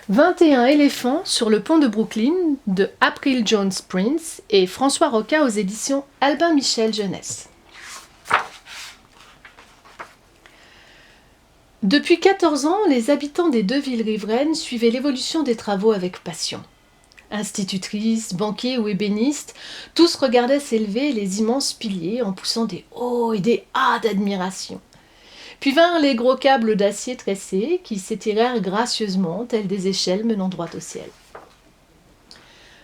21 éléphants sur le pont de Brooklyn de April Jones Prince et François Roca aux éditions Albin Michel Jeunesse. Depuis 14 ans, les habitants des deux villes riveraines suivaient l'évolution des travaux avec passion. Institutrices, banquiers ou ébénistes, tous regardaient s'élever les immenses piliers en poussant des oh et des ah d'admiration. Puis vinrent les gros câbles d'acier tressés qui s'étirèrent gracieusement tels des échelles menant droit au ciel.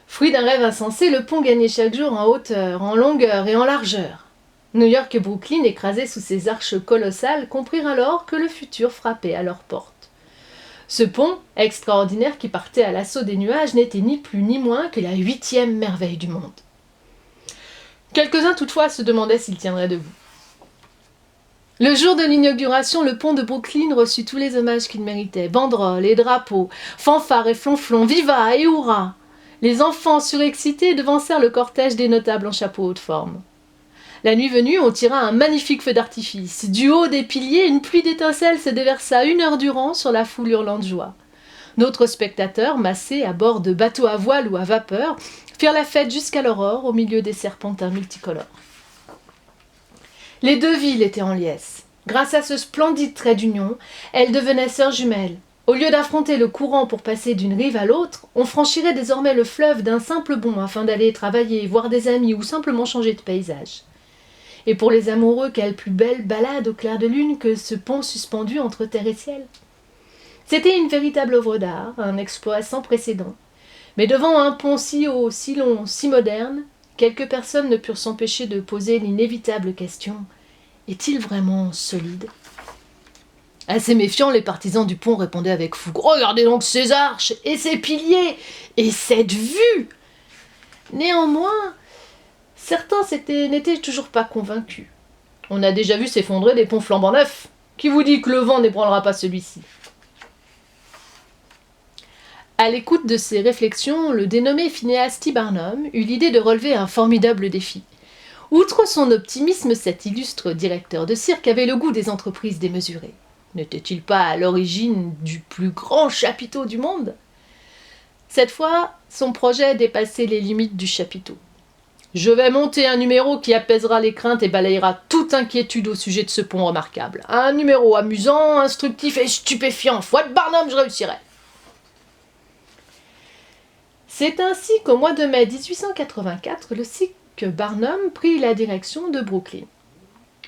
Fruit d'un rêve insensé, le pont gagnait chaque jour en hauteur, en longueur et en largeur. New York et Brooklyn, écrasés sous ces arches colossales, comprirent alors que le futur frappait à leurs portes. Ce pont, extraordinaire qui partait à l'assaut des nuages, n'était ni plus ni moins que la 8e merveille du monde. Quelques-uns toutefois se demandaient s'il tiendrait debout. Le jour de l'inauguration, le pont de Brooklyn reçut tous les hommages qu'il méritait. Banderoles et drapeaux, fanfares et flonflons, viva et hurrah. Les enfants surexcités devancèrent le cortège des notables en chapeau haute forme. La nuit venue, on tira un magnifique feu d'artifice. Du haut des piliers, une pluie d'étincelles se déversa 1 heure durant sur la foule hurlant de joie. D'autres spectateurs, massés à bord de bateaux à voile ou à vapeur, firent la fête jusqu'à l'aurore au milieu des serpentins multicolores. Les deux villes étaient en liesse. Grâce à ce splendide trait d'union, elles devenaient sœurs jumelles. Au lieu d'affronter le courant pour passer d'une rive à l'autre, on franchirait désormais le fleuve d'un simple bond afin d'aller travailler, voir des amis ou simplement changer de paysage. Et pour les amoureux, quelle plus belle balade au clair de lune que ce pont suspendu entre terre et ciel. C'était une véritable œuvre d'art, un exploit sans précédent. Mais devant un pont si haut, si long, si moderne, quelques personnes ne purent s'empêcher de poser l'inévitable question « Est-il vraiment solide ?» Assez méfiants, les partisans du pont répondaient avec fougue « Regardez donc ces arches et ces piliers et cette vue !» Néanmoins, certains n'étaient toujours pas convaincus. On a déjà vu s'effondrer des ponts flambant neufs. Qui vous dit que le vent n'ébranlera pas celui-ci ? À l'écoute de ces réflexions, le dénommé Phineas T. Barnum eut l'idée de relever un formidable défi. Outre son optimisme, cet illustre directeur de cirque avait le goût des entreprises démesurées. N'était-il pas à l'origine du plus grand chapiteau du monde ? Cette fois, son projet dépassait les limites du chapiteau. « Je vais monter un numéro qui apaisera les craintes et balayera toute inquiétude au sujet de ce pont remarquable. Un numéro amusant, instructif et stupéfiant. Foi de Barnum, je réussirai !» C'est ainsi qu'au mois de mai 1884, le cirque Barnum prit la direction de Brooklyn.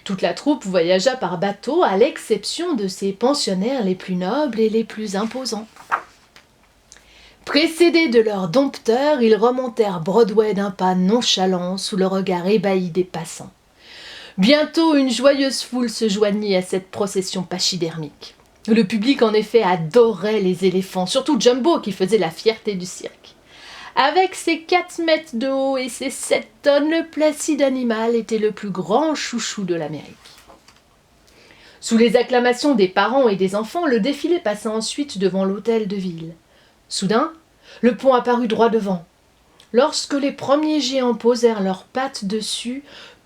Toute la troupe voyagea par bateau, à l'exception de ses pensionnaires les plus nobles et les plus imposants. Précédés de leurs dompteurs, ils remontèrent Broadway d'un pas nonchalant sous le regard ébahi des passants. Bientôt, une joyeuse foule se joignit à cette procession pachydermique. Le public, en effet, adorait les éléphants, surtout Jumbo qui faisait la fierté du cirque. Avec ses 4 mètres de haut et ses 7 tonnes, le placide animal était le plus grand chouchou de l'Amérique. Sous les acclamations des parents et des enfants, le défilé passa ensuite devant l'hôtel de ville. Soudain, le pont apparut droit devant. Lorsque les premiers géants posèrent leurs pattes dessus,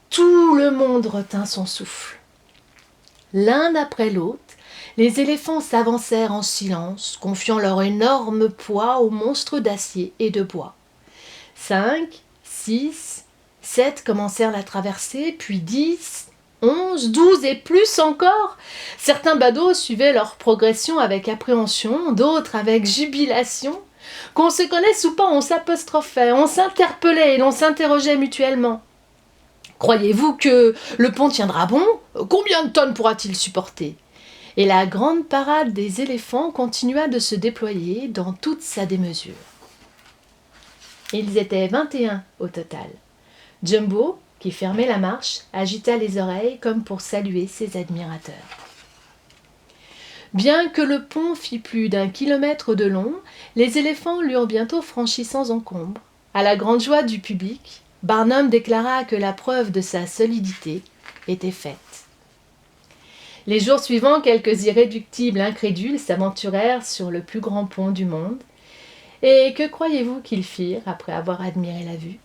tout le monde retint son souffle. L'un après l'autre, les éléphants s'avancèrent en silence, confiant leur énorme poids aux monstres d'acier et de bois. 5, 6, 7 commencèrent la traversée, puis 10, 11, 12 et plus encore. Certains badauds suivaient leur progression avec appréhension, d'autres avec jubilation. Qu'on se connaisse ou pas, on s'apostrophait, on s'interpellait et l'on s'interrogeait mutuellement. Croyez-vous que le pont tiendra bon ? Combien de tonnes pourra-t-il supporter ? Et la grande parade des éléphants continua de se déployer dans toute sa démesure. Ils étaient 21 au total. Jumbo, qui fermait la marche, agita les oreilles comme pour saluer ses admirateurs. Bien que le pont fît plus d'1 kilomètre de long, les éléphants l'eurent bientôt franchi sans encombre. À la grande joie du public, Barnum déclara que la preuve de sa solidité était faite. Les jours suivants, quelques irréductibles incrédules s'aventurèrent sur le plus grand pont du monde. Et que croyez-vous qu'ils firent après avoir admiré la vue ?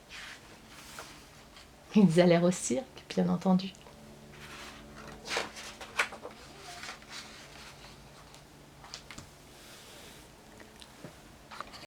Ils allèrent au cirque, bien entendu.